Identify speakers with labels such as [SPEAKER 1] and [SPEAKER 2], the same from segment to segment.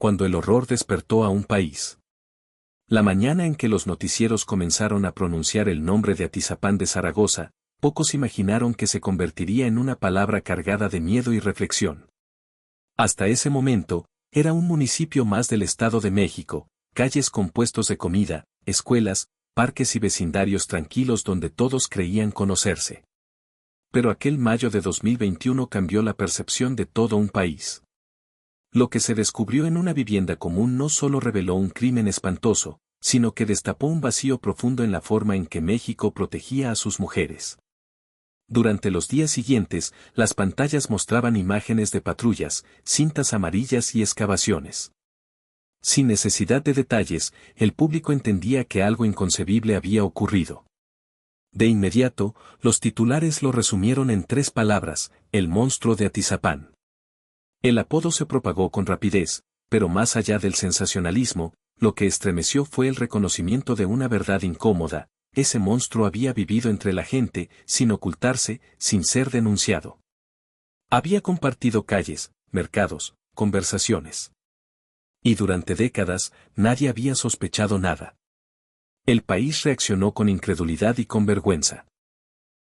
[SPEAKER 1] cuando el horror despertó a un país. La mañana en que los noticieros comenzaron a pronunciar el nombre de Atizapán de Zaragoza, pocos imaginaron que se convertiría en una palabra cargada de miedo y reflexión. Hasta ese momento, era un municipio más del Estado de México, calles con puestos de comida, escuelas, parques y vecindarios tranquilos donde todos creían conocerse. Pero aquel mayo de 2021 cambió la percepción de todo un país. Lo que se descubrió en una vivienda común no solo reveló un crimen espantoso, sino que destapó un vacío profundo en la forma en que México protegía a sus mujeres. Durante los días siguientes, las pantallas mostraban imágenes de patrullas, cintas amarillas y excavaciones. Sin necesidad de detalles, el público entendía que algo inconcebible había ocurrido. De inmediato, los titulares lo resumieron en 3 palabras: el monstruo de Atizapán. El apodo se propagó con rapidez, pero más allá del sensacionalismo, lo que estremeció fue el reconocimiento de una verdad incómoda: ese monstruo había vivido entre la gente, sin ocultarse, sin ser denunciado. Había compartido calles, mercados, conversaciones. Y durante décadas, nadie había sospechado nada. El país reaccionó con incredulidad y con vergüenza.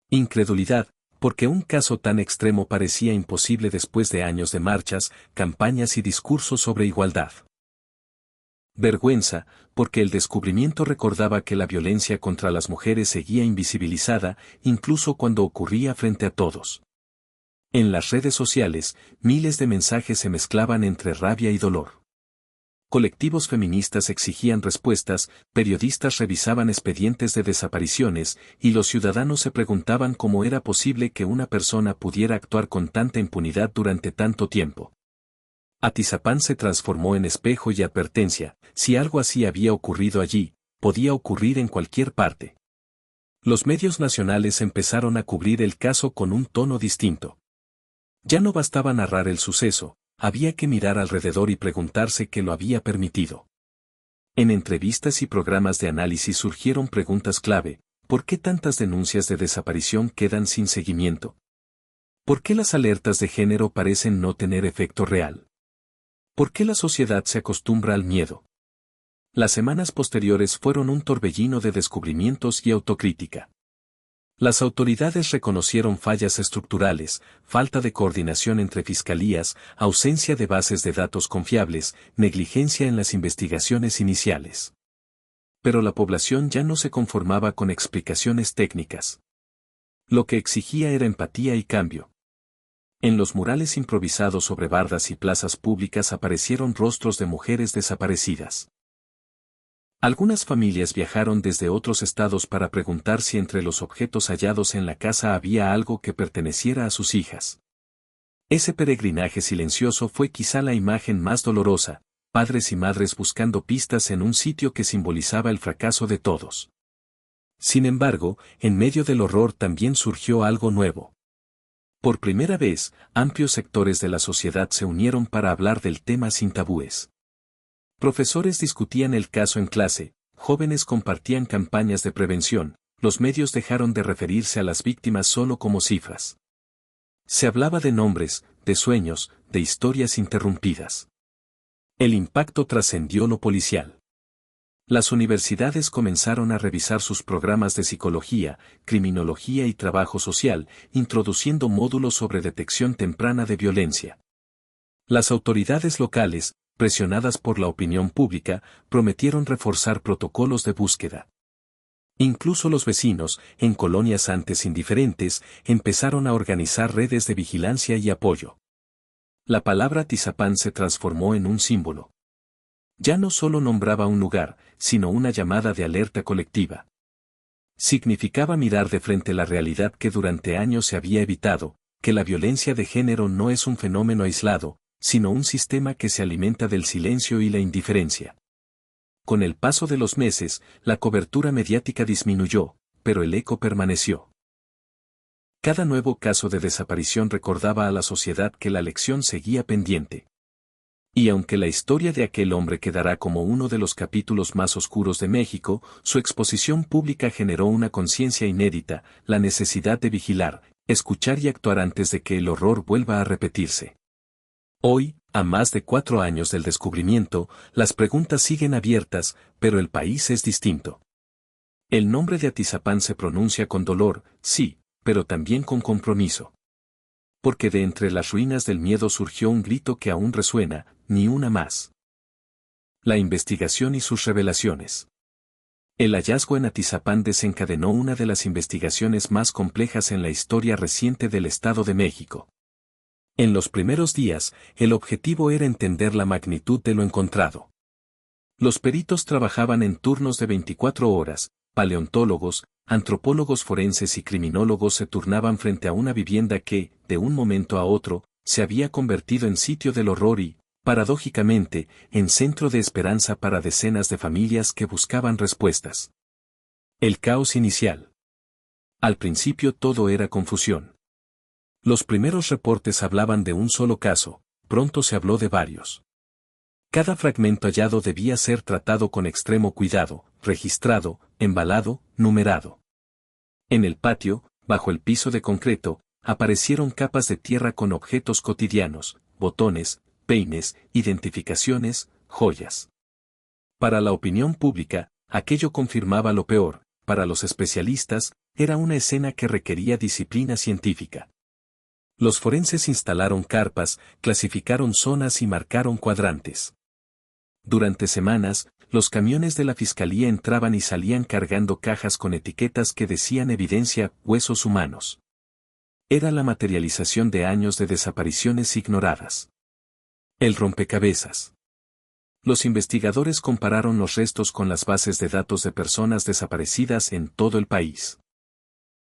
[SPEAKER 1] Incredulidad, porque un caso tan extremo parecía imposible después de años de marchas, campañas y discursos sobre igualdad. Vergüenza, porque el descubrimiento recordaba que la violencia contra las mujeres seguía invisibilizada, incluso cuando ocurría frente a todos. En las redes sociales, miles de mensajes se mezclaban entre rabia y dolor. Colectivos feministas exigían respuestas, periodistas revisaban expedientes de desapariciones, y los ciudadanos se preguntaban cómo era posible que una persona pudiera actuar con tanta impunidad durante tanto tiempo. Atizapán se transformó en espejo y advertencia: si algo así había ocurrido allí, podía ocurrir en cualquier parte. Los medios nacionales empezaron a cubrir el caso con un tono distinto. Ya no bastaba narrar el suceso, había que mirar alrededor y preguntarse qué lo había permitido. En entrevistas y programas de análisis surgieron preguntas clave: ¿por qué tantas denuncias de desaparición quedan sin seguimiento? ¿Por qué las alertas de género parecen no tener efecto real? ¿Por qué la sociedad se acostumbra al miedo? Las semanas posteriores fueron un torbellino de descubrimientos y autocrítica. Las autoridades reconocieron fallas estructurales, falta de coordinación entre fiscalías, ausencia de bases de datos confiables, negligencia en las investigaciones iniciales. Pero la población ya no se conformaba con explicaciones técnicas. Lo que exigía era empatía y cambio. En los murales improvisados sobre bardas y plazas públicas aparecieron rostros de mujeres desaparecidas. Algunas familias viajaron desde otros estados para preguntar si entre los objetos hallados en la casa había algo que perteneciera a sus hijas. Ese peregrinaje silencioso fue quizá la imagen más dolorosa: padres y madres buscando pistas en un sitio que simbolizaba el fracaso de todos. Sin embargo, en medio del horror también surgió algo nuevo. Por primera vez, amplios sectores de la sociedad se unieron para hablar del tema sin tabúes. Profesores discutían el caso en clase, jóvenes compartían campañas de prevención, los medios dejaron de referirse a las víctimas solo como cifras. Se hablaba de nombres, de sueños, de historias interrumpidas. El impacto trascendió lo policial. Las universidades comenzaron a revisar sus programas de psicología, criminología y trabajo social, introduciendo módulos sobre detección temprana de violencia. Las autoridades locales, presionadas por la opinión pública, prometieron reforzar protocolos de búsqueda. Incluso los vecinos, en colonias antes indiferentes, empezaron a organizar redes de vigilancia y apoyo. La palabra Atizapán se transformó en un símbolo. Ya no solo nombraba un lugar, sino una llamada de alerta colectiva. Significaba mirar de frente la realidad que durante años se había evitado: que la violencia de género no es un fenómeno aislado, sino un sistema que se alimenta del silencio y la indiferencia. Con el paso de los meses, la cobertura mediática disminuyó, pero el eco permaneció. Cada nuevo caso de desaparición recordaba a la sociedad que la lección seguía pendiente. Y aunque la historia de aquel hombre quedará como uno de los capítulos más oscuros de México, su exposición pública generó una conciencia inédita: la necesidad de vigilar, escuchar y actuar antes de que el horror vuelva a repetirse. Hoy, A más de 4 años del descubrimiento, las preguntas siguen abiertas, pero el país es distinto. El nombre de Atizapán se pronuncia con dolor, sí, pero también con compromiso. Porque de entre las ruinas del miedo surgió un grito que aún resuena, ni una más. La investigación y sus revelaciones. El hallazgo en Atizapán desencadenó una de las investigaciones más complejas en la historia reciente del Estado de México. En los primeros días, el objetivo era entender la magnitud de lo encontrado. Los peritos trabajaban en turnos de 24 horas, paleontólogos, antropólogos forenses y criminólogos se turnaban frente a una vivienda que, de un momento a otro, se había convertido en sitio del horror y, paradójicamente, en centro de esperanza para decenas de familias que buscaban respuestas. El caos inicial. Al principio todo era confusión. Los primeros reportes hablaban de un solo caso, pronto se habló de varios. Cada fragmento hallado debía ser tratado con extremo cuidado, registrado, embalado, numerado. En el patio, bajo el piso de concreto, aparecieron capas de tierra con objetos cotidianos, botones, peines, identificaciones, joyas. Para la opinión pública, aquello confirmaba lo peor, para los especialistas, era una escena que requería disciplina científica. Los forenses instalaron carpas, clasificaron zonas y marcaron cuadrantes. Durante semanas, los camiones de la fiscalía entraban y salían cargando cajas con etiquetas que decían evidencia, huesos humanos. Era la materialización de años de desapariciones ignoradas. El rompecabezas. Los investigadores compararon los restos con las bases de datos de personas desaparecidas en todo el país.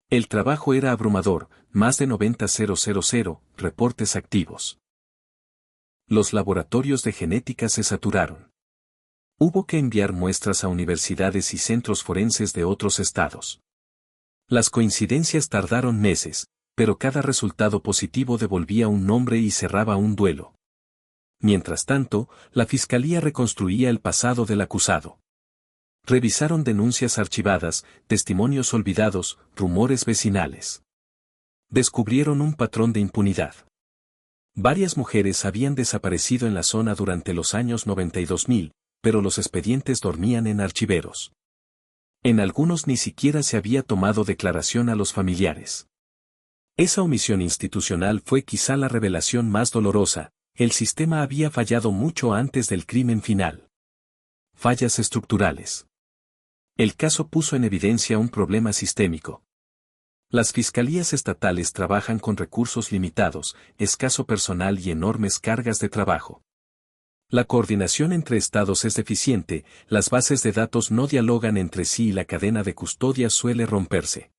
[SPEAKER 1] El trabajo era abrumador, más de 90.000 reportes activos. Los laboratorios de genética se saturaron. Hubo que enviar muestras a universidades y centros forenses de otros estados. Las coincidencias tardaron meses, pero cada resultado positivo devolvía un nombre y cerraba un duelo. Mientras tanto, la fiscalía reconstruía el pasado del acusado. Revisaron denuncias archivadas, testimonios olvidados, rumores vecinales. Descubrieron un patrón de impunidad. Varias mujeres habían desaparecido en la zona durante los años 92.000, pero los expedientes dormían en archiveros. En algunos ni siquiera se había tomado declaración a los familiares. Esa omisión institucional fue quizá la revelación más dolorosa, el sistema había fallado mucho antes del crimen final. Fallas estructurales. El caso puso en evidencia un problema sistémico. Las fiscalías estatales trabajan con recursos limitados, escaso personal y enormes cargas de trabajo. La coordinación entre estados es deficiente, las bases de datos no dialogan entre sí y la cadena de custodia suele romperse.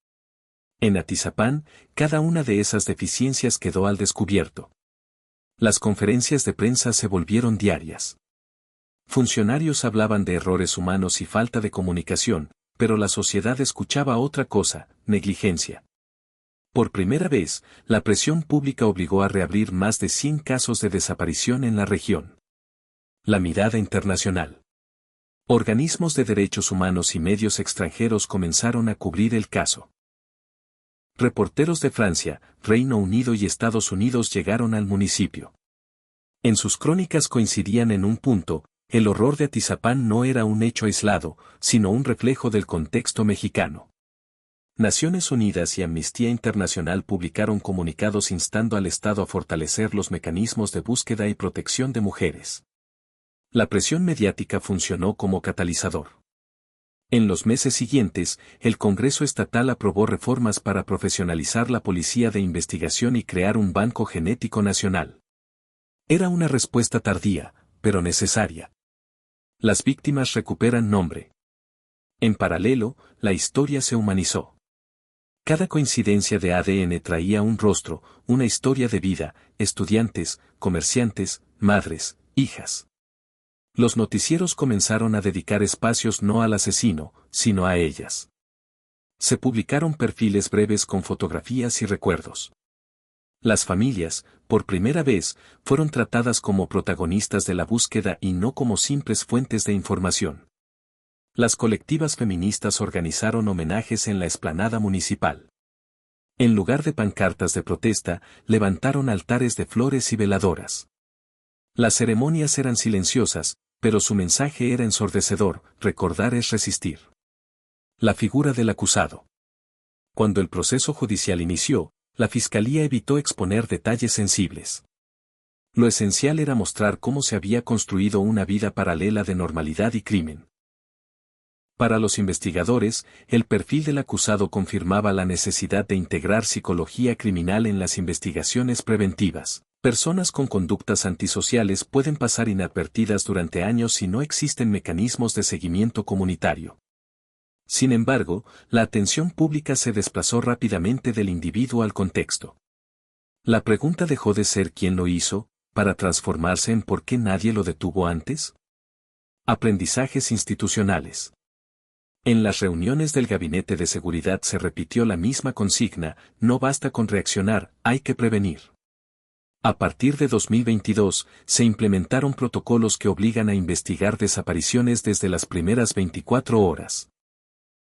[SPEAKER 1] En Atizapán, cada una de esas deficiencias quedó al descubierto. Las conferencias de prensa se volvieron diarias. Funcionarios hablaban de errores humanos y falta de comunicación, pero la sociedad escuchaba otra cosa, negligencia. Por primera vez, la presión pública obligó a reabrir más de 100 casos de desaparición en la región. La mirada internacional. Organismos de derechos humanos y medios extranjeros comenzaron a cubrir el caso. Reporteros de Francia, Reino Unido y Estados Unidos llegaron al municipio. En sus crónicas coincidían en un punto: el horror de Atizapán no era un hecho aislado, sino un reflejo del contexto mexicano. Naciones Unidas y Amnistía Internacional publicaron comunicados instando al Estado a fortalecer los mecanismos de búsqueda y protección de mujeres. La presión mediática funcionó como catalizador. En los meses siguientes, el Congreso Estatal aprobó reformas para profesionalizar la policía de investigación y crear un banco genético nacional. Era una respuesta tardía, pero necesaria. Las víctimas recuperan nombre. En paralelo, la historia se humanizó. Cada coincidencia de ADN traía un rostro, una historia de vida, estudiantes, comerciantes, madres, hijas. Los noticieros comenzaron a dedicar espacios no al asesino, sino a ellas. Se publicaron perfiles breves con fotografías y recuerdos. Las familias, por primera vez, fueron tratadas como protagonistas de la búsqueda y no como simples fuentes de información. Las colectivas feministas organizaron homenajes en la explanada municipal. En lugar de pancartas de protesta, levantaron altares de flores y veladoras. Las ceremonias eran silenciosas, pero su mensaje era ensordecedor: recordar es resistir. La figura del acusado. Cuando el proceso judicial inició, la fiscalía evitó exponer detalles sensibles. Lo esencial era mostrar cómo se había construido una vida paralela de normalidad y crimen. Para los investigadores, el perfil del acusado confirmaba la necesidad de integrar psicología criminal en las investigaciones preventivas. Personas con conductas antisociales pueden pasar inadvertidas durante años si no existen mecanismos de seguimiento comunitario. Sin embargo, la atención pública se desplazó rápidamente del individuo al contexto. La pregunta dejó de ser quién lo hizo, para transformarse en por qué nadie lo detuvo antes. Aprendizajes institucionales. En las reuniones del Gabinete de Seguridad se repitió la misma consigna: no basta con reaccionar, hay que prevenir. A partir de 2022, se implementaron protocolos que obligan a investigar desapariciones desde las primeras 24 horas.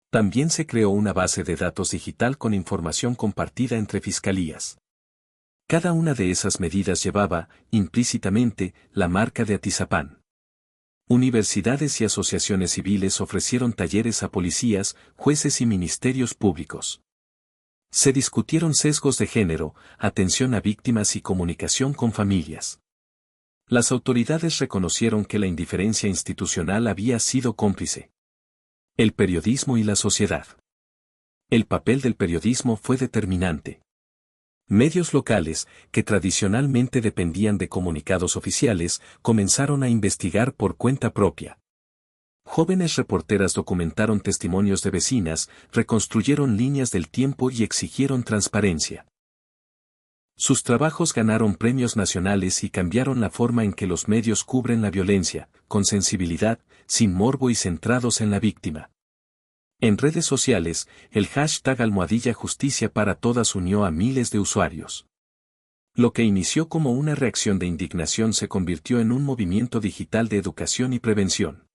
[SPEAKER 1] También se creó una base de datos digital con información compartida entre fiscalías. Cada una de esas medidas llevaba, implícitamente, la marca de Atizapán. Universidades y asociaciones civiles ofrecieron talleres a policías, jueces y ministerios públicos. Se discutieron sesgos de género, atención a víctimas y comunicación con familias. Las autoridades reconocieron que la indiferencia institucional había sido cómplice. El periodismo y la sociedad. El papel del periodismo fue determinante. Medios locales, que tradicionalmente dependían de comunicados oficiales, comenzaron a investigar por cuenta propia. Jóvenes reporteras documentaron testimonios de vecinas, reconstruyeron líneas del tiempo y exigieron transparencia. Sus trabajos ganaron premios nacionales y cambiaron la forma en que los medios cubren la violencia, con sensibilidad, sin morbo y centrados en la víctima. En redes sociales, el hashtag #Justicia para Todas unió a miles de usuarios. Lo que inició como una reacción de indignación se convirtió en un movimiento digital de educación y prevención.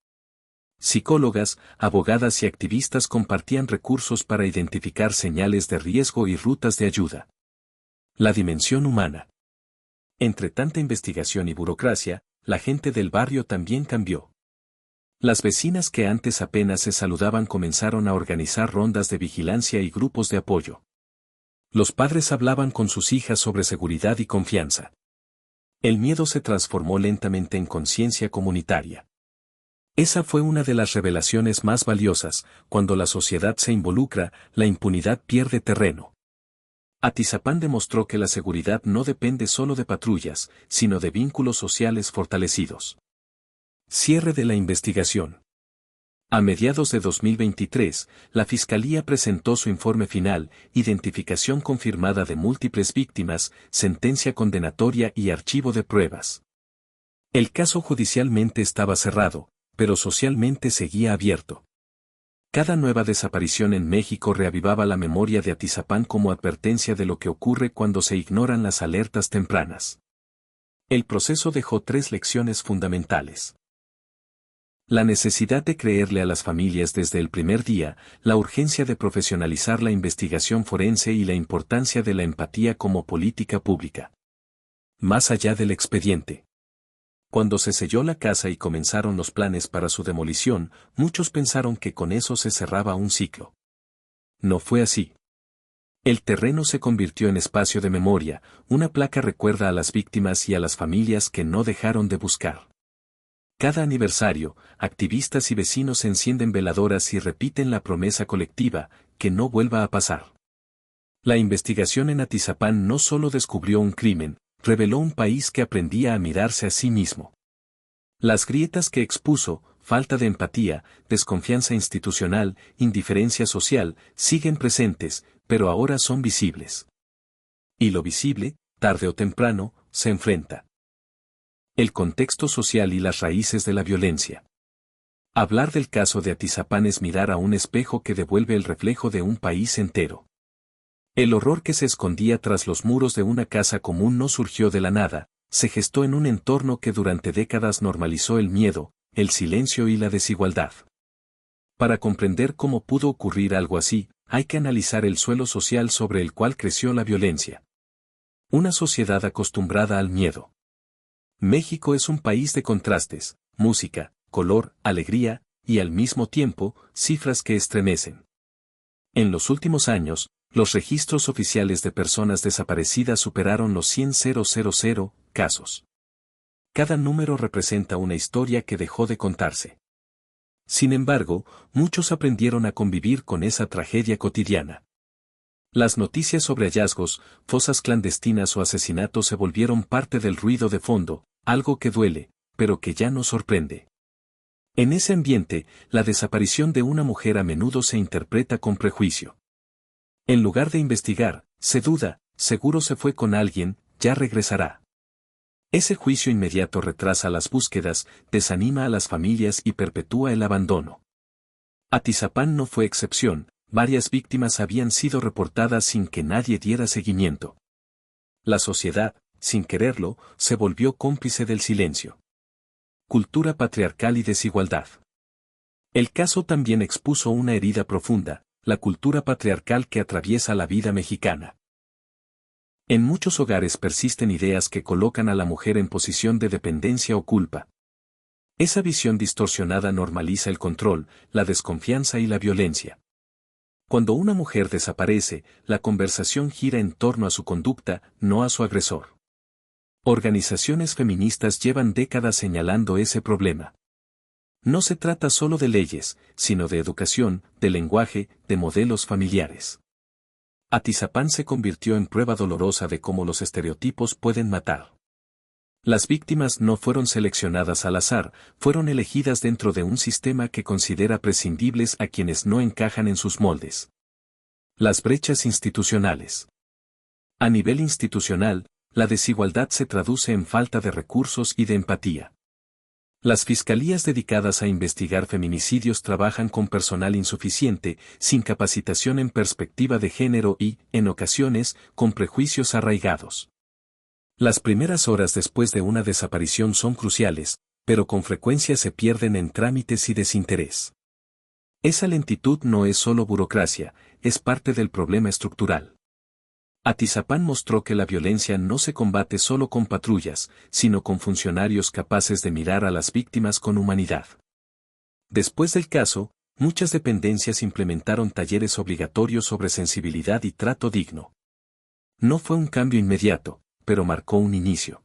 [SPEAKER 1] Psicólogas, abogadas y activistas compartían recursos para identificar señales de riesgo y rutas de ayuda. La dimensión humana. Entre tanta investigación y burocracia, la gente del barrio también cambió. Las vecinas que antes apenas se saludaban comenzaron a organizar rondas de vigilancia y grupos de apoyo. Los padres hablaban con sus hijas sobre seguridad y confianza. El miedo se transformó lentamente en conciencia comunitaria. Esa fue una de las revelaciones más valiosas: cuando la sociedad se involucra, la impunidad pierde terreno. Atizapán demostró que la seguridad no depende solo de patrullas, sino de vínculos sociales fortalecidos. Cierre de la investigación. A mediados de 2023, la Fiscalía presentó su informe final: identificación confirmada de múltiples víctimas, sentencia condenatoria y archivo de pruebas. El caso judicialmente estaba cerrado, pero socialmente seguía abierto. Cada nueva desaparición en México reavivaba la memoria de Atizapán como advertencia de lo que ocurre cuando se ignoran las alertas tempranas. El proceso dejó 3 lecciones fundamentales. La necesidad de creerle a las familias desde el primer día, la urgencia de profesionalizar la investigación forense y la importancia de la empatía como política pública. Más allá del expediente. Cuando se selló la casa y comenzaron los planes para su demolición, muchos pensaron que con eso se cerraba un ciclo. No fue así. El terreno se convirtió en espacio de memoria, una placa recuerda a las víctimas y a las familias que no dejaron de buscar. Cada aniversario, activistas y vecinos encienden veladoras y repiten la promesa colectiva: que no vuelva a pasar. La investigación en Atizapán no solo descubrió un crimen, reveló un país que aprendía a mirarse a sí mismo. Las grietas que expuso, falta de empatía, desconfianza institucional, indiferencia social, siguen presentes, pero ahora son visibles. Y lo visible, tarde o temprano, se enfrenta. El contexto social y las raíces de la violencia. Hablar del caso de Atizapán es mirar a un espejo que devuelve el reflejo de un país entero. El horror que se escondía tras los muros de una casa común no surgió de la nada, se gestó en un entorno que durante décadas normalizó el miedo, el silencio y la desigualdad. Para comprender cómo pudo ocurrir algo así, hay que analizar el suelo social sobre el cual creció la violencia. Una sociedad acostumbrada al miedo. México es un país de contrastes, música, color, alegría, y al mismo tiempo, cifras que estremecen. En los últimos años, los registros oficiales de personas desaparecidas superaron los 100.000 casos. Cada número representa una historia que dejó de contarse. Sin embargo, muchos aprendieron a convivir con esa tragedia cotidiana. Las noticias sobre hallazgos, fosas clandestinas o asesinatos se volvieron parte del ruido de fondo, algo que duele, pero que ya no sorprende. En ese ambiente, la desaparición de una mujer a menudo se interpreta con prejuicio. En lugar de investigar, se duda, seguro se fue con alguien, ya regresará. Ese juicio inmediato retrasa las búsquedas, desanima a las familias y perpetúa el abandono. Atizapán no fue excepción, varias víctimas habían sido reportadas sin que nadie diera seguimiento. La sociedad, sin quererlo, se volvió cómplice del silencio. Cultura patriarcal y desigualdad. El caso también expuso una herida profunda, la cultura patriarcal que atraviesa la vida mexicana. En muchos hogares persisten ideas que colocan a la mujer en posición de dependencia o culpa. Esa visión distorsionada normaliza el control, la desconfianza y la violencia. Cuando una mujer desaparece, la conversación gira en torno a su conducta, no a su agresor. Organizaciones feministas llevan décadas señalando ese problema. No se trata solo de leyes, sino de educación, de lenguaje, de modelos familiares. Atizapán se convirtió en prueba dolorosa de cómo los estereotipos pueden matar. Las víctimas no fueron seleccionadas al azar, fueron elegidas dentro de un sistema que considera prescindibles a quienes no encajan en sus moldes. Las brechas institucionales. A nivel institucional, la desigualdad se traduce en falta de recursos y de empatía. Las fiscalías dedicadas a investigar feminicidios trabajan con personal insuficiente, sin capacitación en perspectiva de género y, en ocasiones, con prejuicios arraigados. Las primeras horas después de una desaparición son cruciales, pero con frecuencia se pierden en trámites y desinterés. Esa lentitud no es solo burocracia, es parte del problema estructural. Atizapán mostró que la violencia no se combate solo con patrullas, sino con funcionarios capaces de mirar a las víctimas con humanidad. Después del caso, muchas dependencias implementaron talleres obligatorios sobre sensibilidad y trato digno. No fue un cambio inmediato, pero marcó un inicio.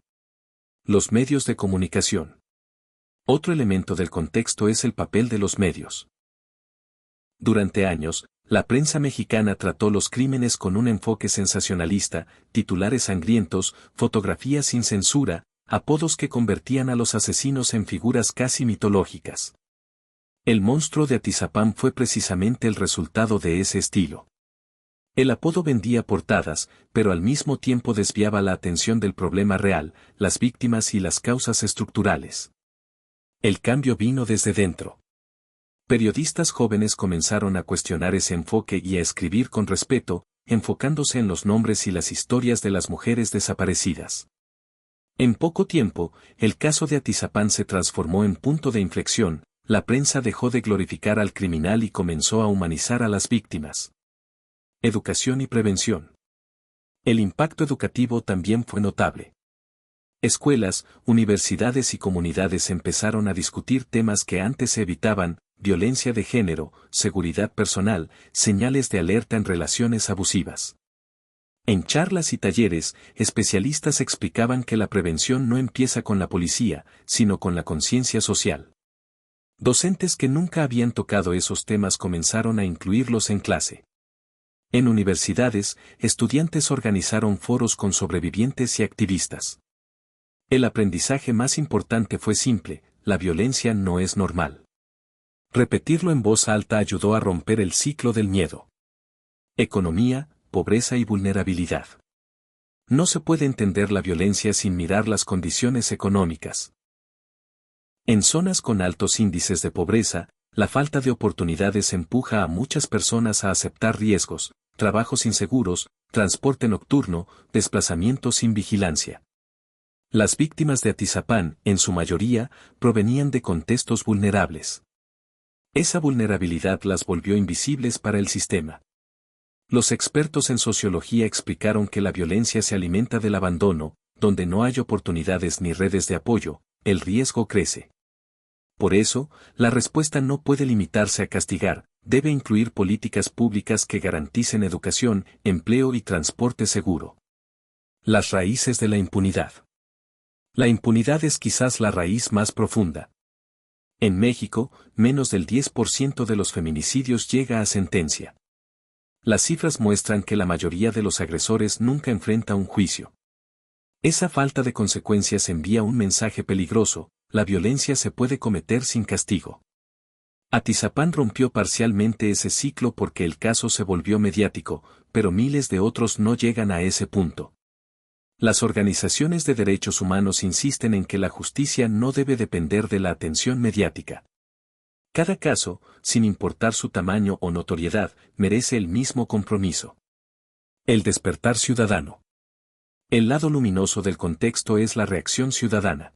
[SPEAKER 1] Los medios de comunicación. Otro elemento del contexto es el papel de los medios. Durante años, la prensa mexicana trató los crímenes con un enfoque sensacionalista, titulares sangrientos, fotografías sin censura, apodos que convertían a los asesinos en figuras casi mitológicas. El monstruo de Atizapán fue precisamente el resultado de ese estilo. El apodo vendía portadas, pero al mismo tiempo desviaba la atención del problema real, las víctimas y las causas estructurales. El cambio vino desde dentro. Periodistas jóvenes comenzaron a cuestionar ese enfoque y a escribir con respeto, enfocándose en los nombres y las historias de las mujeres desaparecidas. En poco tiempo, el caso de Atizapán se transformó en punto de inflexión, la prensa dejó de glorificar al criminal y comenzó a humanizar a las víctimas. Educación y prevención. El impacto educativo también fue notable. Escuelas, universidades y comunidades empezaron a discutir temas que antes se evitaban: violencia de género, seguridad personal, señales de alerta en relaciones abusivas. En charlas y talleres, especialistas explicaban que la prevención no empieza con la policía, sino con la conciencia social. Docentes que nunca habían tocado esos temas comenzaron a incluirlos en clase. En universidades, estudiantes organizaron foros con sobrevivientes y activistas. El aprendizaje más importante fue simple: la violencia no es normal. Repetirlo en voz alta ayudó a romper el ciclo del miedo. Economía, pobreza y vulnerabilidad. No se puede entender la violencia sin mirar las condiciones económicas. En zonas con altos índices de pobreza, la falta de oportunidades empuja a muchas personas a aceptar riesgos, trabajos inseguros, transporte nocturno, desplazamiento sin vigilancia. Las víctimas de Atizapán, en su mayoría, provenían de contextos vulnerables. Esa vulnerabilidad las volvió invisibles para el sistema. Los expertos en sociología explicaron que la violencia se alimenta del abandono, donde no hay oportunidades ni redes de apoyo, el riesgo crece. Por eso, la respuesta no puede limitarse a castigar, debe incluir políticas públicas que garanticen educación, empleo y transporte seguro. Las raíces de la impunidad. La impunidad es quizás la raíz más profunda. En México, menos del 10% de los feminicidios llega a sentencia. Las cifras muestran que la mayoría de los agresores nunca enfrenta un juicio. Esa falta de consecuencias envía un mensaje peligroso: la violencia se puede cometer sin castigo. Atizapán rompió parcialmente ese ciclo porque el caso se volvió mediático, pero miles de otros no llegan a ese punto. Las organizaciones de derechos humanos insisten en que la justicia no debe depender de la atención mediática. Cada caso, sin importar su tamaño o notoriedad, merece el mismo compromiso. El despertar ciudadano. El lado luminoso del contexto es la reacción ciudadana.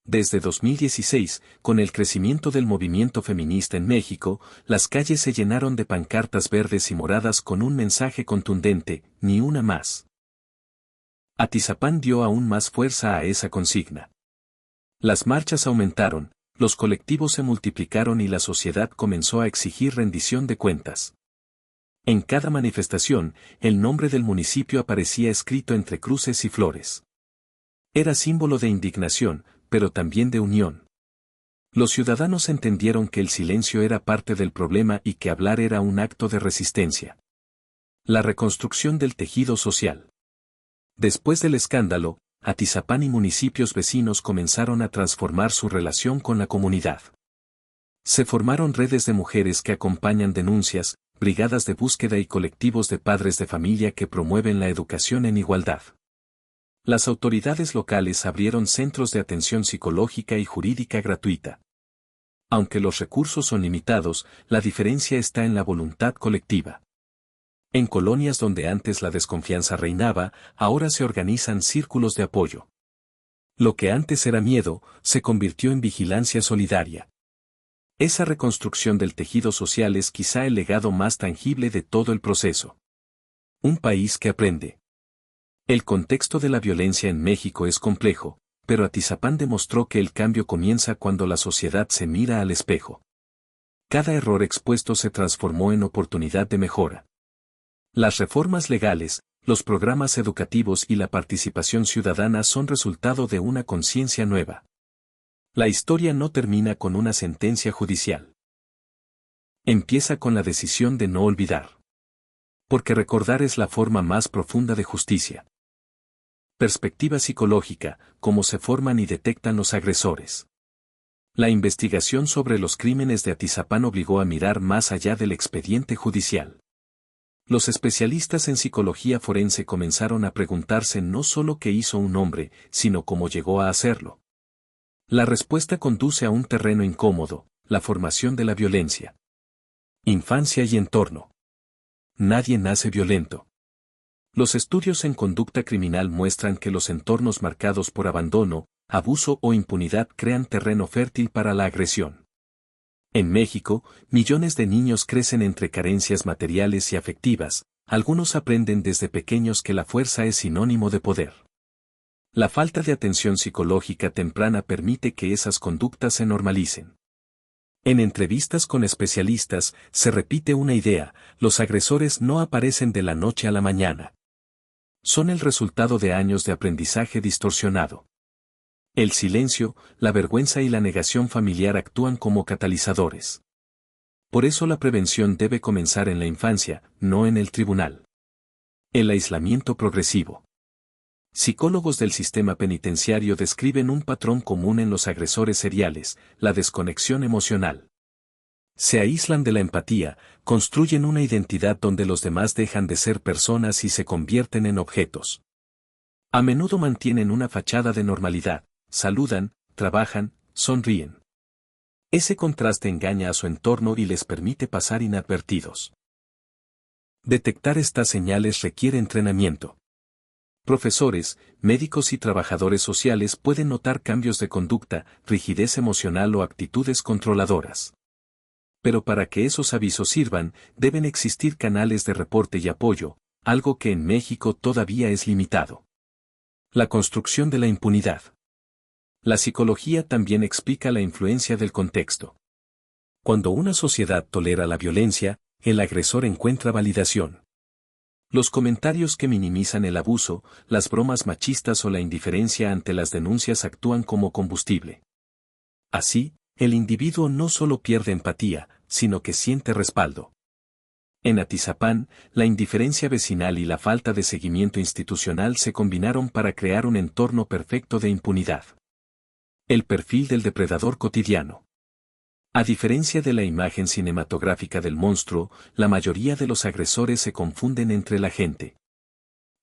[SPEAKER 1] Desde 2016, con el crecimiento del movimiento feminista en México, las calles se llenaron de pancartas verdes y moradas con un mensaje contundente: ni una más. Atizapán dio aún más fuerza a esa consigna. Las marchas aumentaron, los colectivos se multiplicaron y la sociedad comenzó a exigir rendición de cuentas. En cada manifestación, el nombre del municipio aparecía escrito entre cruces y flores. Era símbolo de indignación, pero también de unión. Los ciudadanos entendieron que el silencio era parte del problema y que hablar era un acto de resistencia. La reconstrucción del tejido social. Después del escándalo, Atizapán y municipios vecinos comenzaron a transformar su relación con la comunidad. Se formaron redes de mujeres que acompañan denuncias, brigadas de búsqueda y colectivos de padres de familia que promueven la educación en igualdad. Las autoridades locales abrieron centros de atención psicológica y jurídica gratuita. Aunque los recursos son limitados, la diferencia está en la voluntad colectiva. En colonias donde antes la desconfianza reinaba, ahora se organizan círculos de apoyo. Lo que antes era miedo, se convirtió en vigilancia solidaria. Esa reconstrucción del tejido social es quizá el legado más tangible de todo el proceso. Un país que aprende. El contexto de la violencia en México es complejo, pero Atizapán demostró que el cambio comienza cuando la sociedad se mira al espejo. Cada error expuesto se transformó en oportunidad de mejora. Las reformas legales, los programas educativos y la participación ciudadana son resultado de una conciencia nueva. La historia no termina con una sentencia judicial. Empieza con la decisión de no olvidar. Porque recordar es la forma más profunda de justicia. Perspectiva psicológica: cómo se forman y detectan los agresores. La investigación sobre los crímenes de Atizapán obligó a mirar más allá del expediente judicial. Los especialistas en psicología forense comenzaron a preguntarse no solo qué hizo un hombre, sino cómo llegó a hacerlo. La respuesta conduce a un terreno incómodo: la formación de la violencia. Infancia y entorno. Nadie nace violento. Los estudios en conducta criminal muestran que los entornos marcados por abandono, abuso o impunidad crean terreno fértil para la agresión. En México, millones de niños crecen entre carencias materiales y afectivas. Algunos aprenden desde pequeños que la fuerza es sinónimo de poder. La falta de atención psicológica temprana permite que esas conductas se normalicen. En entrevistas con especialistas, se repite una idea: los agresores no aparecen de la noche a la mañana. Son el resultado de años de aprendizaje distorsionado. El silencio, la vergüenza y la negación familiar actúan como catalizadores. Por eso la prevención debe comenzar en la infancia, no en el tribunal. El aislamiento progresivo. Psicólogos del sistema penitenciario describen un patrón común en los agresores seriales: la desconexión emocional. Se aíslan de la empatía, construyen una identidad donde los demás dejan de ser personas y se convierten en objetos. A menudo mantienen una fachada de normalidad. Saludan, trabajan, sonríen. Ese contraste engaña a su entorno y les permite pasar inadvertidos. Detectar estas señales requiere entrenamiento. Profesores, médicos y trabajadores sociales pueden notar cambios de conducta, rigidez emocional o actitudes controladoras. Pero para que esos avisos sirvan, deben existir canales de reporte y apoyo, algo que en México todavía es limitado. La construcción de la impunidad. La psicología también explica la influencia del contexto. Cuando una sociedad tolera la violencia, el agresor encuentra validación. Los comentarios que minimizan el abuso, las bromas machistas o la indiferencia ante las denuncias actúan como combustible. Así, el individuo no solo pierde empatía, sino que siente respaldo. En Atizapán, la indiferencia vecinal y la falta de seguimiento institucional se combinaron para crear un entorno perfecto de impunidad. El perfil del depredador cotidiano. A diferencia de la imagen cinematográfica del monstruo, la mayoría de los agresores se confunden entre la gente.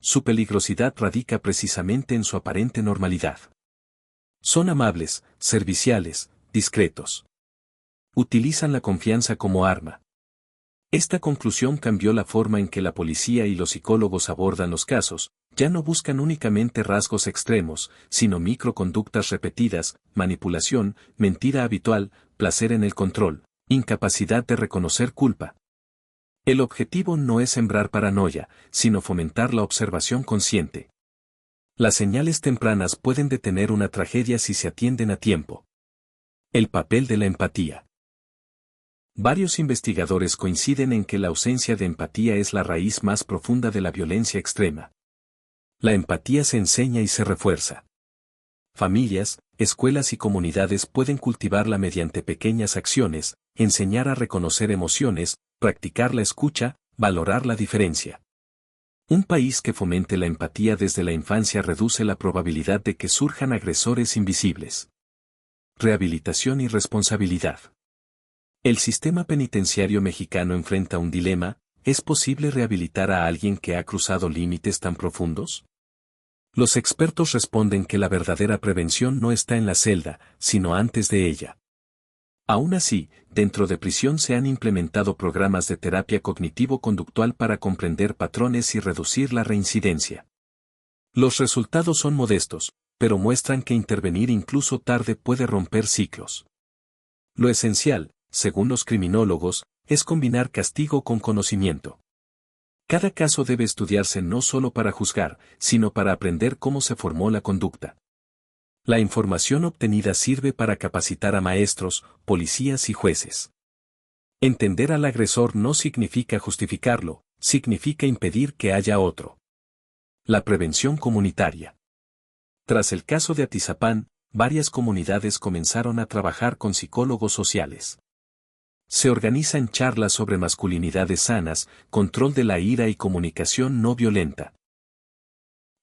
[SPEAKER 1] Su peligrosidad radica precisamente en su aparente normalidad. Son amables, serviciales, discretos. Utilizan la confianza como arma. Esta conclusión cambió la forma en que la policía y los psicólogos abordan los casos, ya no buscan únicamente rasgos extremos, sino microconductas repetidas, manipulación, mentira habitual, placer en el control, incapacidad de reconocer culpa. El objetivo no es sembrar paranoia, sino fomentar la observación consciente. Las señales tempranas pueden detener una tragedia si se atienden a tiempo. El papel de la empatía. Varios investigadores coinciden en que la ausencia de empatía es la raíz más profunda de la violencia extrema. La empatía se enseña y se refuerza. Familias, escuelas y comunidades pueden cultivarla mediante pequeñas acciones, enseñar a reconocer emociones, practicar la escucha, valorar la diferencia. Un país que fomente la empatía desde la infancia reduce la probabilidad de que surjan agresores invisibles. Rehabilitación y responsabilidad. El sistema penitenciario mexicano enfrenta un dilema: ¿es posible rehabilitar a alguien que ha cruzado límites tan profundos? Los expertos responden que la verdadera prevención no está en la celda, sino antes de ella. Aún así, dentro de prisión se han implementado programas de terapia cognitivo-conductual para comprender patrones y reducir la reincidencia. Los resultados son modestos, pero muestran que intervenir incluso tarde puede romper ciclos. Lo esencial, según los criminólogos, es combinar castigo con conocimiento. Cada caso debe estudiarse no solo para juzgar, sino para aprender cómo se formó la conducta. La información obtenida sirve para capacitar a maestros, policías y jueces. Entender al agresor no significa justificarlo, significa impedir que haya otro. La prevención comunitaria. Tras el caso de Atizapán, varias comunidades comenzaron a trabajar con psicólogos sociales. Se organizan charlas sobre masculinidades sanas, control de la ira y comunicación no violenta.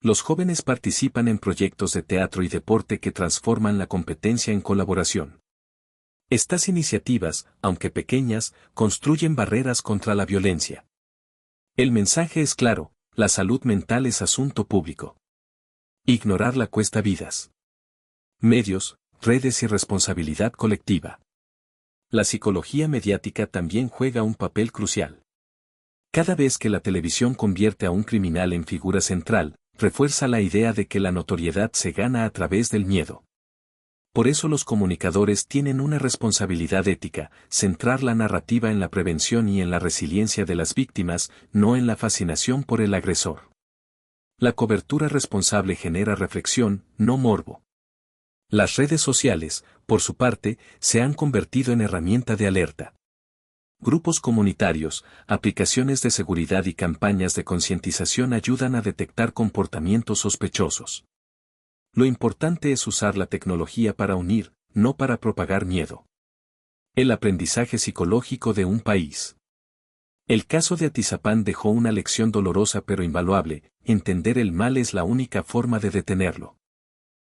[SPEAKER 1] Los jóvenes participan en proyectos de teatro y deporte que transforman la competencia en colaboración. Estas iniciativas, aunque pequeñas, construyen barreras contra la violencia. El mensaje es claro: la salud mental es asunto público. Ignorarla cuesta vidas. Medios, redes y responsabilidad colectiva. La psicología mediática también juega un papel crucial. Cada vez que la televisión convierte a un criminal en figura central, refuerza la idea de que la notoriedad se gana a través del miedo. Por eso los comunicadores tienen una responsabilidad ética: centrar la narrativa en la prevención y en la resiliencia de las víctimas, no en la fascinación por el agresor. La cobertura responsable genera reflexión, no morbo. Las redes sociales, por su parte, se han convertido en herramienta de alerta. Grupos comunitarios, aplicaciones de seguridad y campañas de concientización ayudan a detectar comportamientos sospechosos. Lo importante es usar la tecnología para unir, no para propagar miedo. El aprendizaje psicológico de un país. El caso de Atizapán dejó una lección dolorosa pero invaluable: entender el mal es la única forma de detenerlo.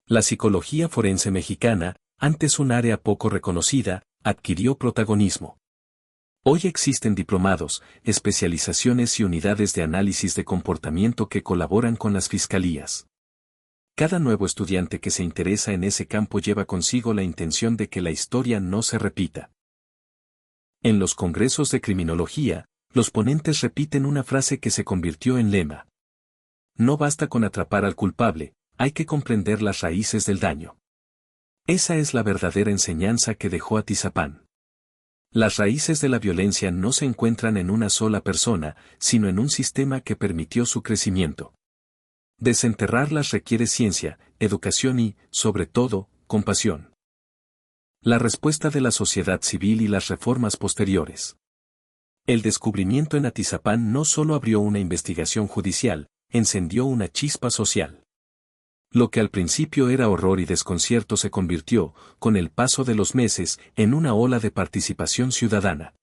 [SPEAKER 1] La psicología forense mexicana, antes un área poco reconocida, adquirió protagonismo. Hoy existen diplomados, especializaciones y unidades de análisis de comportamiento que colaboran con las fiscalías. Cada nuevo estudiante que se interesa en ese campo lleva consigo la intención de que la historia no se repita. En los congresos de criminología, los ponentes repiten una frase que se convirtió en lema: no basta con atrapar al culpable, hay que comprender las raíces del daño. Esa es la verdadera enseñanza que dejó Atizapán. Las raíces de la violencia no se encuentran en una sola persona, sino en un sistema que permitió su crecimiento. Desenterrarlas requiere ciencia, educación y, sobre todo, compasión. La respuesta de la sociedad civil y las reformas posteriores. El descubrimiento en Atizapán no solo abrió una investigación judicial, encendió una chispa social. Lo que al principio era horror y desconcierto se convirtió, con el paso de los meses, en una ola de participación ciudadana.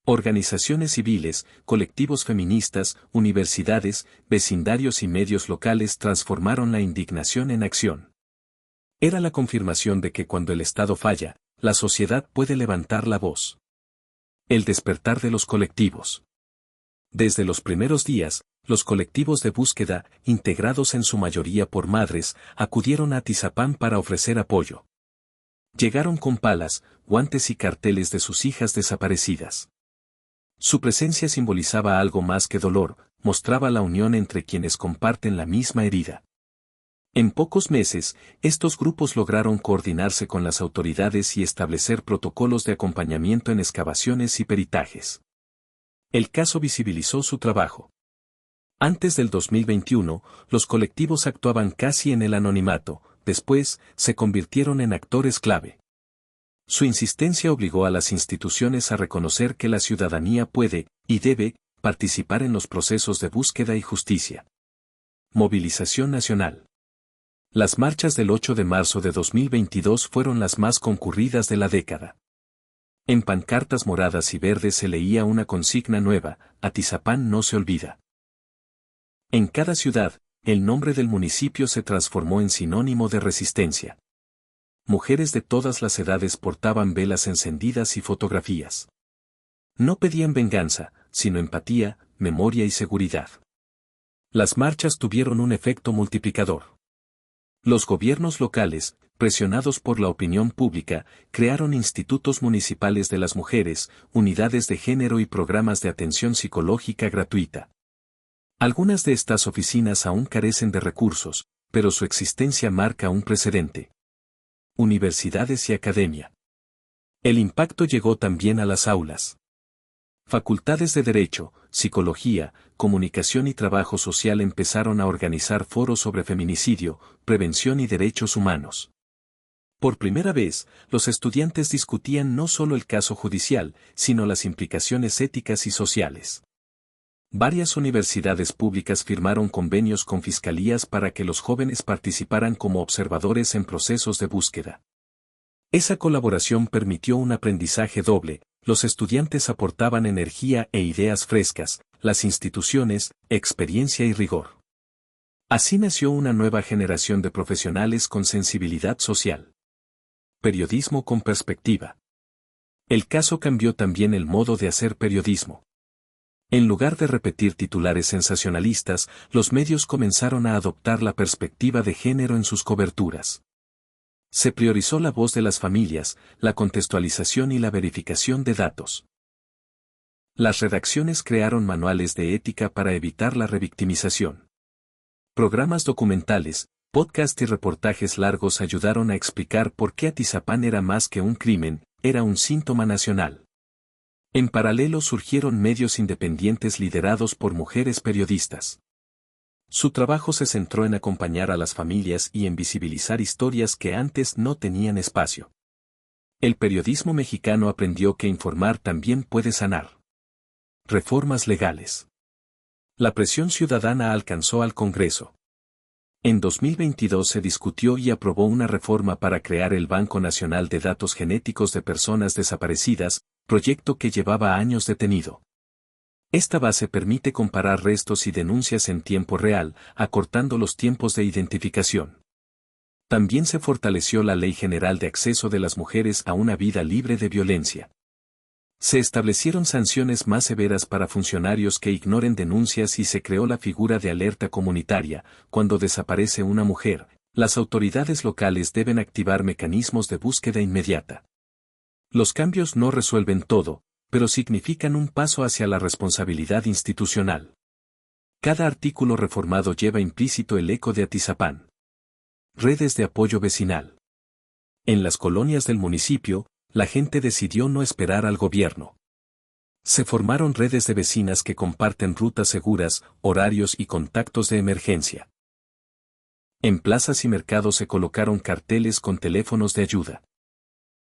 [SPEAKER 1] Organizaciones civiles, colectivos feministas, universidades, vecindarios y medios locales transformaron la indignación en acción. Era la confirmación de que cuando el Estado falla, la sociedad puede levantar la voz. El despertar de los colectivos. Desde los primeros días, los colectivos de búsqueda, integrados en su mayoría por madres, acudieron a Atizapán para ofrecer apoyo. Llegaron con palas, guantes y carteles de sus hijas desaparecidas. Su presencia simbolizaba algo más que dolor, mostraba la unión entre quienes comparten la misma herida. En pocos meses, estos grupos lograron coordinarse con las autoridades y establecer protocolos de acompañamiento en excavaciones y peritajes. El caso visibilizó su trabajo. Antes del 2021, los colectivos actuaban casi en el anonimato, después, se convirtieron en actores clave. Su insistencia obligó a las instituciones a reconocer que la ciudadanía puede, y debe, participar en los procesos de búsqueda y justicia. Movilización nacional. Las marchas del 8 de marzo de 2022 fueron las más concurridas de la década. En pancartas moradas y verdes se leía una consigna nueva: Atizapán no se olvida. En cada ciudad, el nombre del municipio se transformó en sinónimo de resistencia. Mujeres de todas las edades portaban velas encendidas y fotografías. No pedían venganza, sino empatía, memoria y seguridad. Las marchas tuvieron un efecto multiplicador. Los gobiernos locales, presionados por la opinión pública, crearon institutos municipales de las mujeres, unidades de género y programas de atención psicológica gratuita. Algunas de estas oficinas aún carecen de recursos, pero su existencia marca un precedente. Universidades y academia. El impacto llegó también a las aulas. Facultades de Derecho, Psicología, Comunicación y Trabajo Social empezaron a organizar foros sobre feminicidio, prevención y derechos humanos. Por primera vez, los estudiantes discutían no solo el caso judicial, sino las implicaciones éticas y sociales. Varias universidades públicas firmaron convenios con fiscalías para que los jóvenes participaran como observadores en procesos de búsqueda. Esa colaboración permitió un aprendizaje doble: los estudiantes aportaban energía e ideas frescas, las instituciones, experiencia y rigor. Así nació una nueva generación de profesionales con sensibilidad social. Periodismo con perspectiva. El caso cambió también el modo de hacer periodismo. En lugar de repetir titulares sensacionalistas, los medios comenzaron a adoptar la perspectiva de género en sus coberturas. Se priorizó la voz de las familias, la contextualización y la verificación de datos. Las redacciones crearon manuales de ética para evitar la revictimización. Programas documentales, podcast y reportajes largos ayudaron a explicar por qué Atizapán era más que un crimen, era un síntoma nacional. En paralelo surgieron medios independientes liderados por mujeres periodistas. Su trabajo se centró en acompañar a las familias y en visibilizar historias que antes no tenían espacio. El periodismo mexicano aprendió que informar también puede sanar. Reformas legales. La presión ciudadana alcanzó al Congreso. En 2022 se discutió y aprobó una reforma para crear el Banco Nacional de Datos Genéticos de Personas Desaparecidas, proyecto que llevaba años detenido. Esta base permite comparar restos y denuncias en tiempo real, acortando los tiempos de identificación. También se fortaleció la Ley General de Acceso de las Mujeres a una Vida Libre de Violencia. Se establecieron sanciones más severas para funcionarios que ignoren denuncias y se creó la figura de alerta comunitaria. Cuando desaparece una mujer, las autoridades locales deben activar mecanismos de búsqueda inmediata. Los cambios no resuelven todo, pero significan un paso hacia la responsabilidad institucional. Cada artículo reformado lleva implícito el eco de Atizapán. Redes de apoyo vecinal. En las colonias del municipio, la gente decidió no esperar al gobierno. Se formaron redes de vecinas que comparten rutas seguras, horarios y contactos de emergencia. En plazas y mercados se colocaron carteles con teléfonos de ayuda.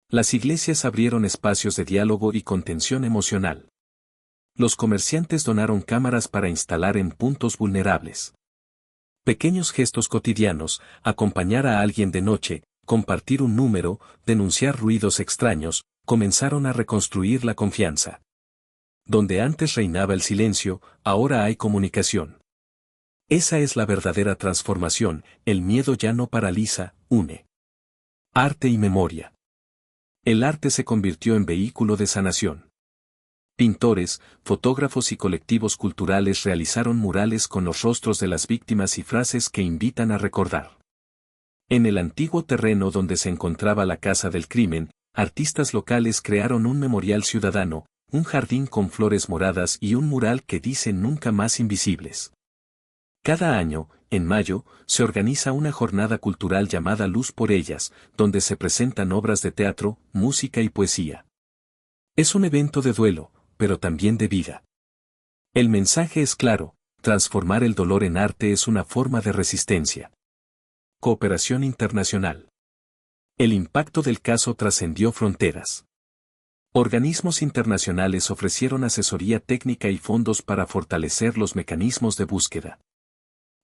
[SPEAKER 1] Las iglesias abrieron espacios de diálogo y contención emocional. Los comerciantes donaron cámaras para instalar en puntos vulnerables. Pequeños gestos cotidianos, acompañar a alguien de noche, compartir un número, denunciar ruidos extraños, comenzaron a reconstruir la confianza. Donde antes reinaba el silencio, ahora hay comunicación. Esa es la verdadera transformación, el miedo ya no paraliza, une. Arte y memoria. El arte se convirtió en vehículo de sanación. Pintores, fotógrafos y colectivos culturales realizaron murales con los rostros de las víctimas y frases que invitan a recordar. En el antiguo terreno donde se encontraba la casa del crimen, artistas locales crearon un memorial ciudadano, un jardín con flores moradas y un mural que dice nunca más invisibles. Cada año, en mayo, se organiza una jornada cultural llamada Luz por Ellas, donde se presentan obras de teatro, música y poesía. Es un evento de duelo, pero también de vida. El mensaje es claro, transformar el dolor en arte es una forma de resistencia. Cooperación internacional. El impacto del caso trascendió fronteras. Organismos internacionales ofrecieron asesoría técnica y fondos para fortalecer los mecanismos de búsqueda.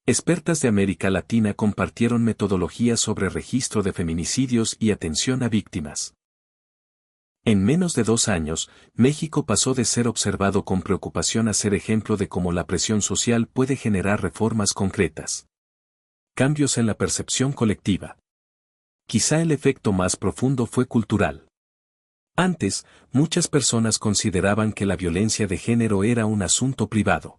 [SPEAKER 1] Expertas de América Latina compartieron metodologías sobre registro de feminicidios y atención a víctimas. En menos de 2 años, México pasó de ser observado con preocupación a ser ejemplo de cómo la presión social puede generar reformas concretas. Cambios en la percepción colectiva. Quizá el efecto más profundo fue cultural. Antes, muchas personas consideraban que la violencia de género era un asunto privado.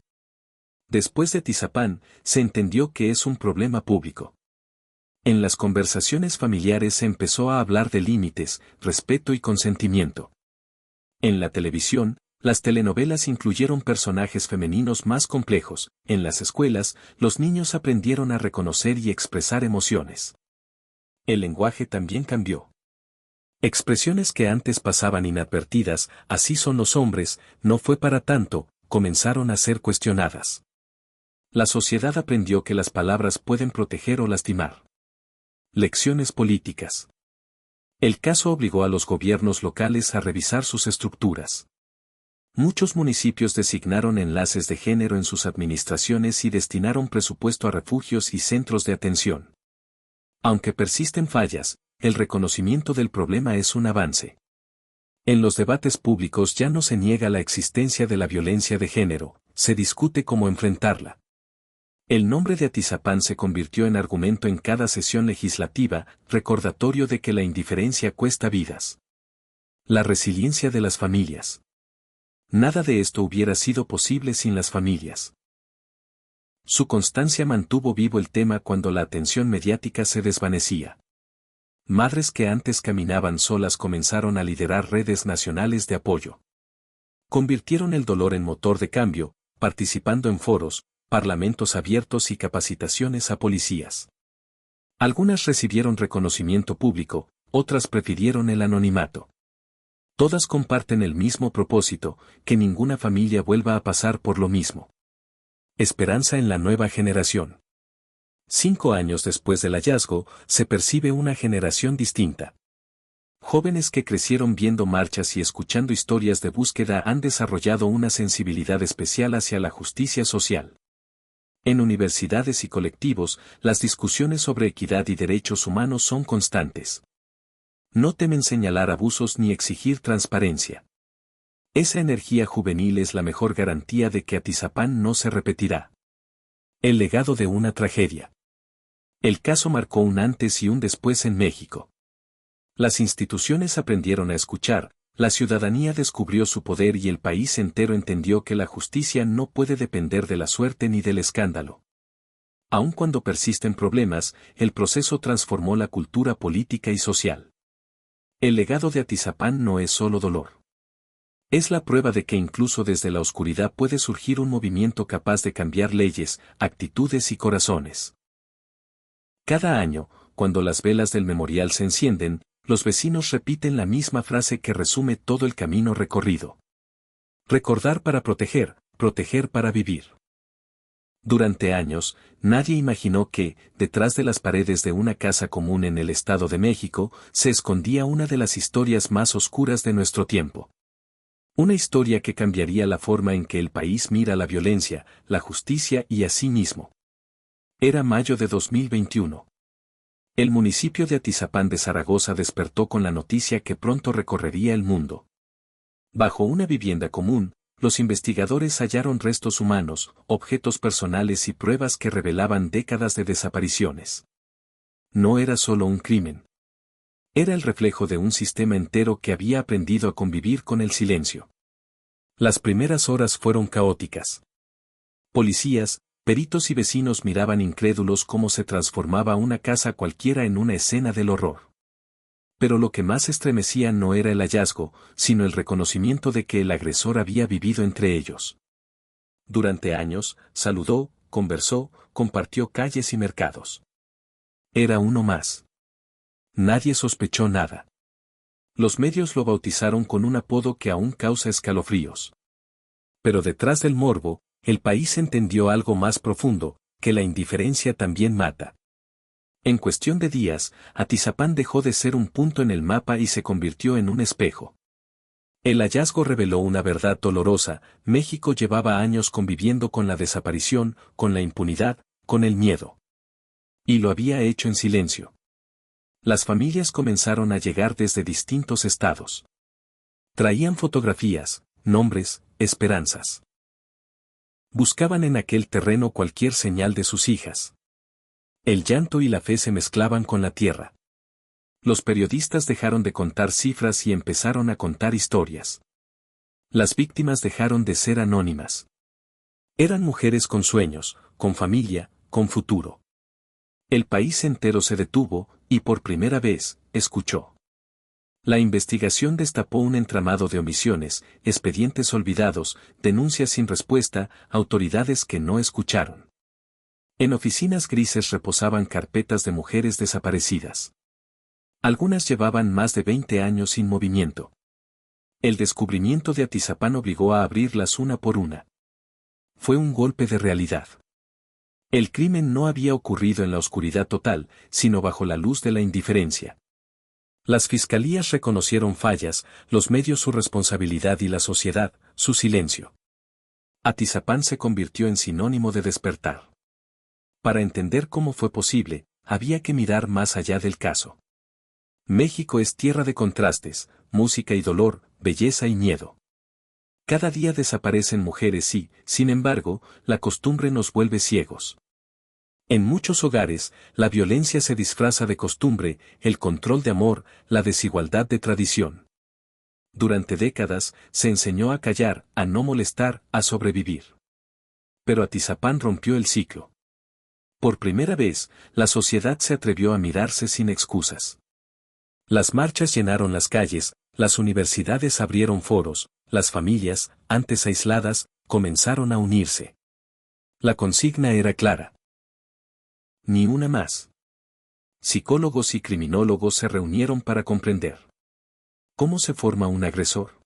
[SPEAKER 1] Después de Tizapán, se entendió que es un problema público. En las conversaciones familiares se empezó a hablar de límites, respeto y consentimiento. En la televisión, las telenovelas incluyeron personajes femeninos más complejos. En las escuelas, los niños aprendieron a reconocer y expresar emociones. El lenguaje también cambió. Expresiones que antes pasaban inadvertidas, así son los hombres, no fue para tanto, comenzaron a ser cuestionadas. La sociedad aprendió que las palabras pueden proteger o lastimar. Lecciones políticas. El caso obligó a los gobiernos locales a revisar sus estructuras. Muchos municipios designaron enlaces de género en sus administraciones y destinaron presupuesto a refugios y centros de atención. Aunque persisten fallas, el reconocimiento del problema es un avance. En los debates públicos ya no se niega la existencia de la violencia de género, se discute cómo enfrentarla. El nombre de Atizapán se convirtió en argumento en cada sesión legislativa, recordatorio de que la indiferencia cuesta vidas. La resiliencia de las familias. Nada de esto hubiera sido posible sin las familias. Su constancia mantuvo vivo el tema cuando la atención mediática se desvanecía. Madres que antes caminaban solas comenzaron a liderar redes nacionales de apoyo. Convirtieron el dolor en motor de cambio, participando en foros, parlamentos abiertos y capacitaciones a policías. Algunas recibieron reconocimiento público, otras prefirieron el anonimato. Todas comparten el mismo propósito, que ninguna familia vuelva a pasar por lo mismo. Esperanza en la nueva generación. 5 años después del hallazgo, se percibe una generación distinta. Jóvenes que crecieron viendo marchas y escuchando historias de búsqueda han desarrollado una sensibilidad especial hacia la justicia social. En universidades y colectivos, las discusiones sobre equidad y derechos humanos son constantes. No temen señalar abusos ni exigir transparencia. Esa energía juvenil es la mejor garantía de que Atizapán no se repetirá. El legado de una tragedia. El caso marcó un antes y un después en México. Las instituciones aprendieron a escuchar, la ciudadanía descubrió su poder y el país entero entendió que la justicia no puede depender de la suerte ni del escándalo. Aun cuando persisten problemas, el proceso transformó la cultura política y social. El legado de Atizapán no es solo dolor. Es la prueba de que incluso desde la oscuridad puede surgir un movimiento capaz de cambiar leyes, actitudes y corazones. Cada año, cuando las velas del memorial se encienden, los vecinos repiten la misma frase que resume todo el camino recorrido. Recordar para proteger, proteger para vivir. Durante años, nadie imaginó que, detrás de las paredes de una casa común en el Estado de México, se escondía una de las historias más oscuras de nuestro tiempo. Una historia que cambiaría la forma en que el país mira la violencia, la justicia y a sí mismo. Era mayo de 2021. El municipio de Atizapán de Zaragoza despertó con la noticia que pronto recorrería el mundo. Bajo una vivienda común, los investigadores hallaron restos humanos, objetos personales y pruebas que revelaban décadas de desapariciones. No era solo un crimen. Era el reflejo de un sistema entero que había aprendido a convivir con el silencio. Las primeras horas fueron caóticas. Policías, peritos y vecinos miraban incrédulos cómo se transformaba una casa cualquiera en una escena del horror. Pero lo que más estremecía no era el hallazgo, sino el reconocimiento de que el agresor había vivido entre ellos. Durante años, saludó, conversó, compartió calles y mercados. Era uno más. Nadie sospechó nada. Los medios lo bautizaron con un apodo que aún causa escalofríos. Pero detrás del morbo, el país entendió algo más profundo, que la indiferencia también mata. En cuestión de días, Atizapán dejó de ser un punto en el mapa y se convirtió en un espejo. El hallazgo reveló una verdad dolorosa: México llevaba años conviviendo con la desaparición, con la impunidad, con el miedo. Y lo había hecho en silencio. Las familias comenzaron a llegar desde distintos estados. Traían fotografías, nombres, esperanzas. Buscaban en aquel terreno cualquier señal de sus hijas. El llanto y la fe se mezclaban con la tierra. Los periodistas dejaron de contar cifras y empezaron a contar historias. Las víctimas dejaron de ser anónimas. Eran mujeres con sueños, con familia, con futuro. El país entero se detuvo, y por primera vez, escuchó. La investigación destapó un entramado de omisiones, expedientes olvidados, denuncias sin respuesta, autoridades que no escucharon. En oficinas grises reposaban carpetas de mujeres desaparecidas. Algunas llevaban más de 20 años sin movimiento. El descubrimiento de Atizapán obligó a abrirlas una por una. Fue un golpe de realidad. El crimen no había ocurrido en la oscuridad total, sino bajo la luz de la indiferencia. Las fiscalías reconocieron fallas, los medios su responsabilidad y la sociedad, su silencio. Atizapán se convirtió en sinónimo de despertar. Para entender cómo fue posible, había que mirar más allá del caso. México es tierra de contrastes, música y dolor, belleza y miedo. Cada día desaparecen mujeres y, sin embargo, la costumbre nos vuelve ciegos. En muchos hogares, la violencia se disfraza de costumbre, el control de amor, la desigualdad de tradición. Durante décadas, se enseñó a callar, a no molestar, a sobrevivir. Pero Atizapán rompió el ciclo. Por primera vez, la sociedad se atrevió a mirarse sin excusas. Las marchas llenaron las calles, las universidades abrieron foros, las familias, antes aisladas, comenzaron a unirse. La consigna era clara. Ni una más. Psicólogos y criminólogos se reunieron para comprender. ¿Cómo se forma un agresor?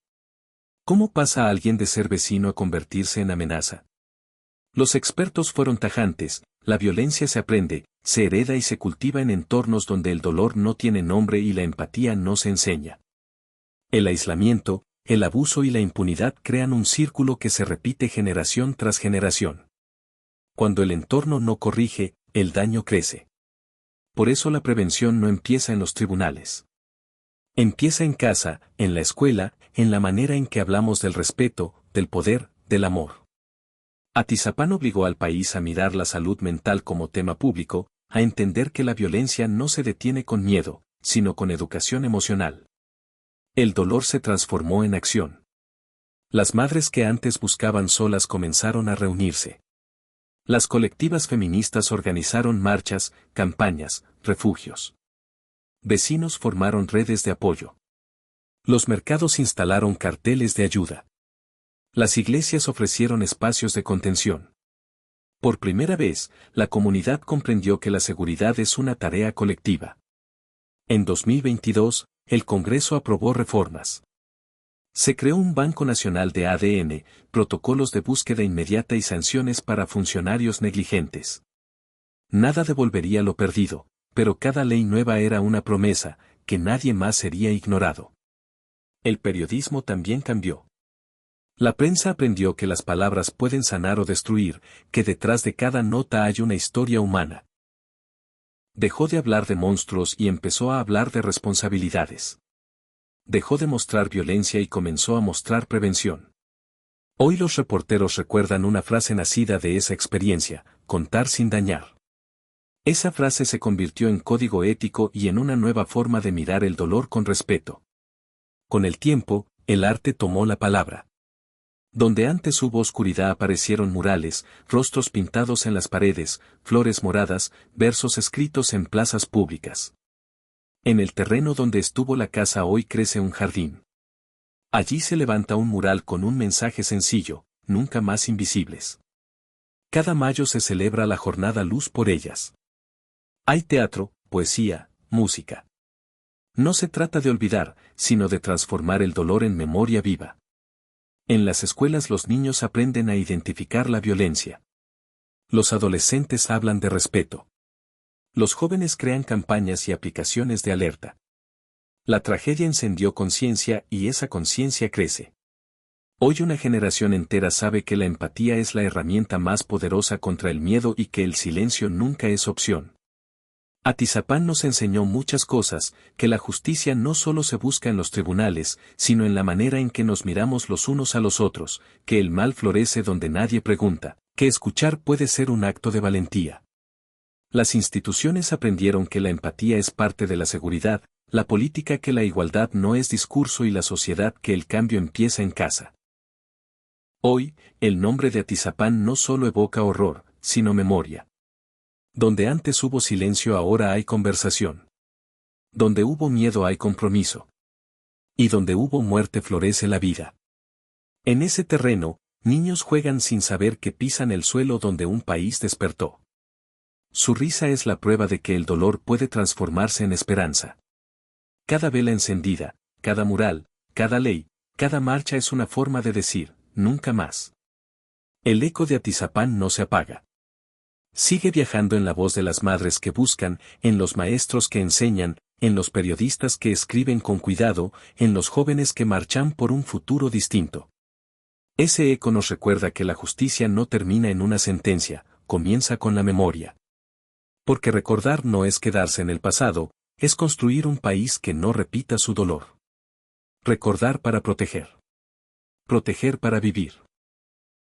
[SPEAKER 1] ¿Cómo pasa a alguien de ser vecino a convertirse en amenaza? Los expertos fueron tajantes: la violencia se aprende, se hereda y se cultiva en entornos donde el dolor no tiene nombre y la empatía no se enseña. El aislamiento, el abuso y la impunidad crean un círculo que se repite generación tras generación. Cuando el entorno no corrige, el daño crece. Por eso la prevención no empieza en los tribunales. Empieza en casa, en la escuela, en la manera en que hablamos del respeto, del poder, del amor. Atizapán obligó al país a mirar la salud mental como tema público, a entender que la violencia no se detiene con miedo, sino con educación emocional. El dolor se transformó en acción. Las madres que antes buscaban solas comenzaron a reunirse. Las colectivas feministas organizaron marchas, campañas, refugios. Vecinos formaron redes de apoyo. Los mercados instalaron carteles de ayuda. Las iglesias ofrecieron espacios de contención. Por primera vez, la comunidad comprendió que la seguridad es una tarea colectiva. En 2022, el Congreso aprobó reformas. Se creó un Banco Nacional de ADN, protocolos de búsqueda inmediata y sanciones para funcionarios negligentes. Nada devolvería lo perdido, pero cada ley nueva era una promesa, que nadie más sería ignorado. El periodismo también cambió. La prensa aprendió que las palabras pueden sanar o destruir, que detrás de cada nota hay una historia humana. Dejó de hablar de monstruos y empezó a hablar de responsabilidades. Dejó de mostrar violencia y comenzó a mostrar prevención. Hoy los reporteros recuerdan una frase nacida de esa experiencia: contar sin dañar. Esa frase se convirtió en código ético y en una nueva forma de mirar el dolor con respeto. Con el tiempo, el arte tomó la palabra. Donde antes hubo oscuridad aparecieron murales, rostros pintados en las paredes, flores moradas, versos escritos en plazas públicas. En el terreno donde estuvo la casa hoy crece un jardín. Allí se levanta un mural con un mensaje sencillo: nunca más invisibles. Cada mayo se celebra la jornada Luz por ellas. Hay teatro, poesía, música. No se trata de olvidar, sino de transformar el dolor en memoria viva. En las escuelas los niños aprenden a identificar la violencia. Los adolescentes hablan de respeto. Los jóvenes crean campañas y aplicaciones de alerta. La tragedia encendió conciencia y esa conciencia crece. Hoy una generación entera sabe que la empatía es la herramienta más poderosa contra el miedo y que el silencio nunca es opción. Atizapán nos enseñó muchas cosas, que la justicia no solo se busca en los tribunales, sino en la manera en que nos miramos los unos a los otros, que el mal florece donde nadie pregunta, que escuchar puede ser un acto de valentía. Las instituciones aprendieron que la empatía es parte de la seguridad, la política que la igualdad no es discurso y la sociedad que el cambio empieza en casa. Hoy, el nombre de Atizapán no solo evoca horror, sino memoria. Donde antes hubo silencio ahora hay conversación. Donde hubo miedo hay compromiso. Y donde hubo muerte florece la vida. En ese terreno, niños juegan sin saber que pisan el suelo donde un país despertó. Su risa es la prueba de que el dolor puede transformarse en esperanza. Cada vela encendida, cada mural, cada ley, cada marcha es una forma de decir: nunca más. El eco de Atizapán no se apaga. Sigue viajando en la voz de las madres que buscan, en los maestros que enseñan, en los periodistas que escriben con cuidado, en los jóvenes que marchan por un futuro distinto. Ese eco nos recuerda que la justicia no termina en una sentencia, comienza con la memoria. Porque recordar no es quedarse en el pasado, es construir un país que no repita su dolor. Recordar para proteger. Proteger para vivir.